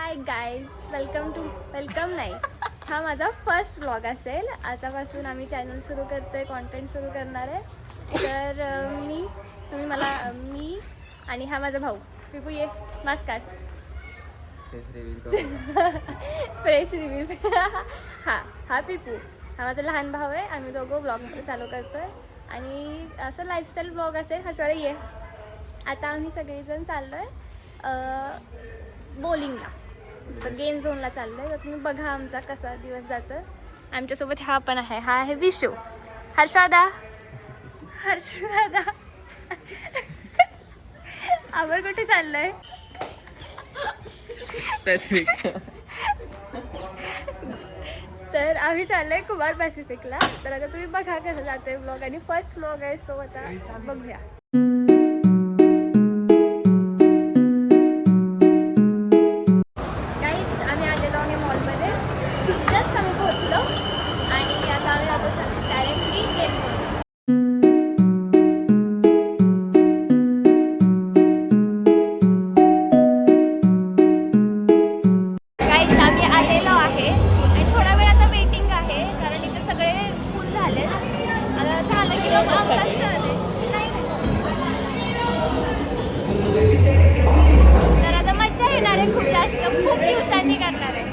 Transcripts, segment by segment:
Hi guys, welcome नाही, हा माझा फर्स्ट ब्लॉग असेल. आतापासून आम्ही चॅनल सुरू करतोय, कॉन्टेंट सुरू करणार आहे. तर मी आणि हा माझा भाऊ पिपू, ये मास्क काढ. Face review. हा पिपू, हा माझा लहान भाऊ आहे. आम्ही दोघं ब्लॉग चालू करतोय आणि असं लाईफस्टाईल ब्लॉग असेल. हर्षवाला ये. आता आम्ही सगळेजण चाललो आहे बॉलिंगला, तर गेम झोनला चाललो आहे. तर तुम्ही बघा आमचा कसा दिवस जातं. आमच्यासोबत हा पण आहे, हा आहे विशू. हर्षदा आवर कुठे चाललंय? तर आम्ही चाललोय कुमार पॅसिफिकला. तर आता तुम्ही बघा कसं जातोय ब्लॉग, आणि फर्स्ट ब्लॉग आहे, सो आता बघूया. आम्ही आलेलो आहे मॉलमध्ये, जस्ट आम्ही पोहोचलो आणि आता आम्ही जातो डायरेक्टली गेम झोन. गाईज आम्ही आलेलो आहे आणि थोडा वेळ आता वेटिंग आहे, कारण इथे सगळे फुल झाले. आता झालं की लोक आमकाच झाले. तर आता मज्जा येणार आहे, खूप जास्त, खूप दिवसांनी करणार आहे.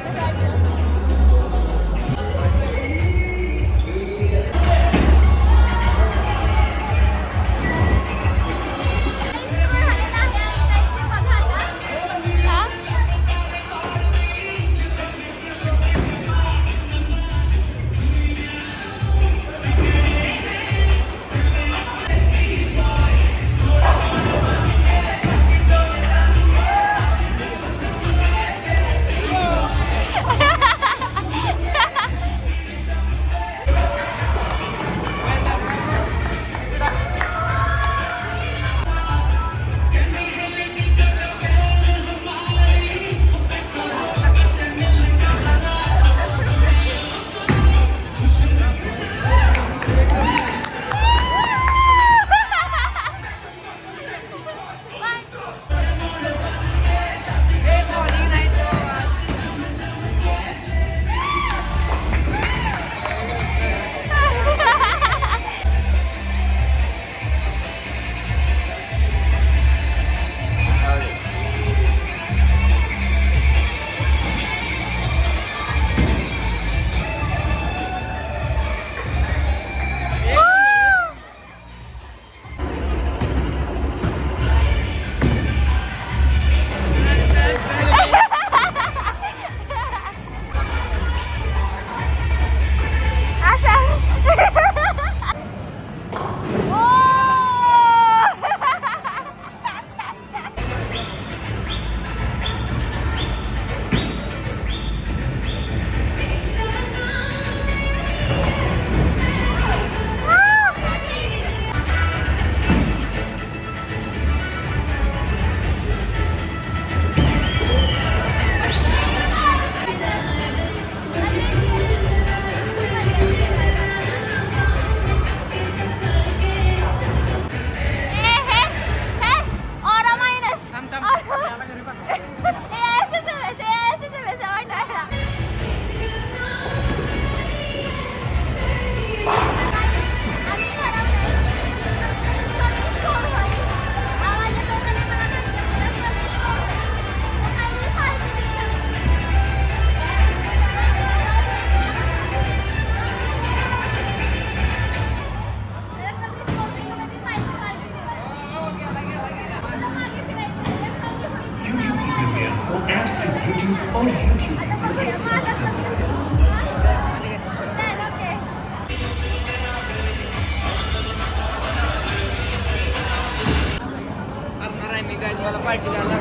मला पार्टी झाला.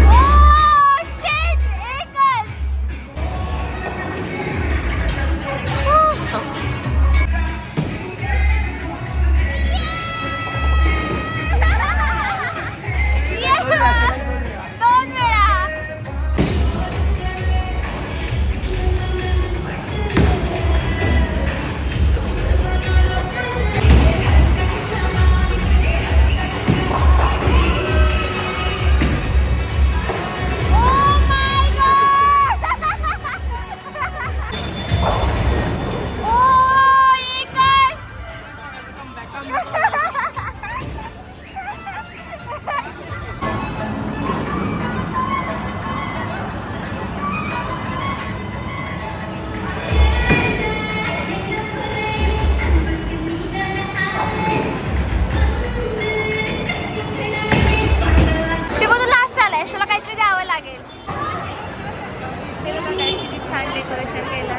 Oh shit! डेकोरेशन केलं.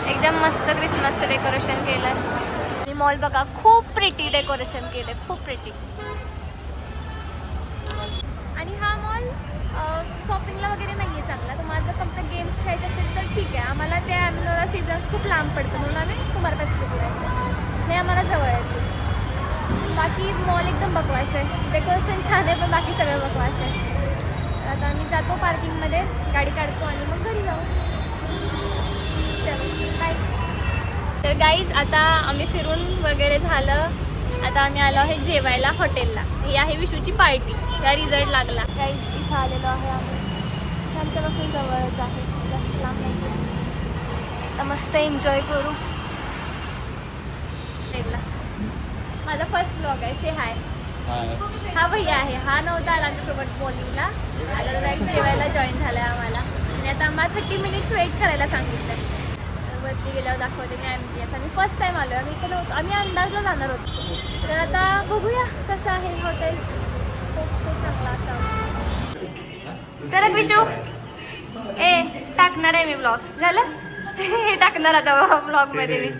एकदम मस्त क्रिसमसचं डेकोरेशन केलं. आणि मॉल बघा खूप प्रिटी डेकोरेशन केलं, खूप प्रिटी. आणि हा मॉल शॉपिंगला वगैरे नाही आहे चांगला. तुम्हाला जर फक्त गेम्स खेळायचे असेल तर ठीक आहे. आम्हाला त्या ॲम्नोरा सीझन्स खूप लांब पडतं म्हणून आम्ही कुमारपासून आहे. हे आम्हाला जवळ आहे. बाकी मॉल एकदम बकवास आहे. डेकोरेशन छान आहे पण बाकी सगळं बकवास आहे. आता आम्ही जातो पार्किंगमध्ये, गाडी काढतो आणि मग घरी जाऊ. चलो बाय. तर गाईज आता आम्ही फिरून वगैरे झालं. आता आम्ही आलो आहे जेवायला हॉटेलला. ही आहे विशूची पार्टी. त्या रिझल्ट लागला. गाईज इथं आलेलो आहे आम्ही. त्यांच्यापासून जवळच आहे, जास्त लांब नाही. आता मस्त एन्जॉय करू. माझा फर्स्ट व्लॉग आहे. से हाय. हा भैया आहे. हा नव्हता आला आमच्यासोबत बॉलिंगला. आता डायरेक्ट जेवायला जॉईन झाला आहे आम्हाला. आणि आता आम्हाला 30 मिनिट्स वेट करायला सांगितलं. वरती गेल्यावर दाखवते मी ॲम्बियन्स. आम्ही फर्स्ट टाईम आलो. आम्ही इकडे नव्हतो, आम्ही अंदाजला जाणार होतो. तर आता बघूया कसं आहे हॉटेल. खूप चांगला असावं. सर विशू टाकणार आहे मी ब्लॉग. झालं हे टाकणार आता ब्लॉगमध्ये मी.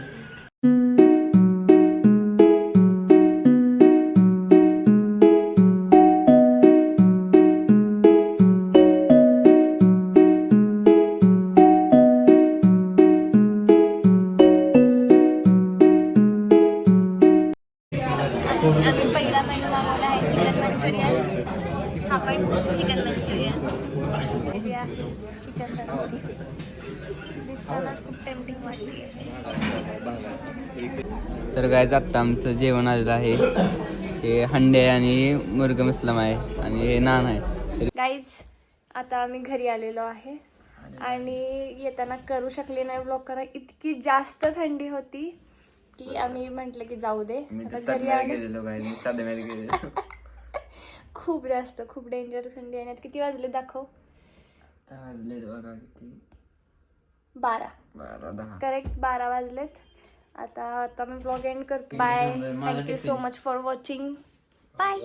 अजून पहिला मेनू मागवला आहे चिकन मंचुरियन. हा पण चिकन मंचुरियन. हे आहे चिकन तंदुरी. दिसतानाच खूप टेम्पटिंग वाटते. तर गाईज आत्ता आमचं जेवण आलेलं आहे. हे हंडे आणि मुर्गा मसलम आहे आणि हे नान आहे. गाईज आता आम्ही घरी आलेलो आहे आणि येताना करू शकले नाही ब्लॉग करा. इतकी जास्त थंडी होती की आम्ही म्हटलं की जाऊ दे. आता घरी आलो. खूप जास्त खूप डेंजर थंडी आहे. किती वाजले दाखव. 12 करेक्ट 12 वाजलेत. आता मी ब्लॉग एंड करतो. Bye. Thank you so much for watching. Bye.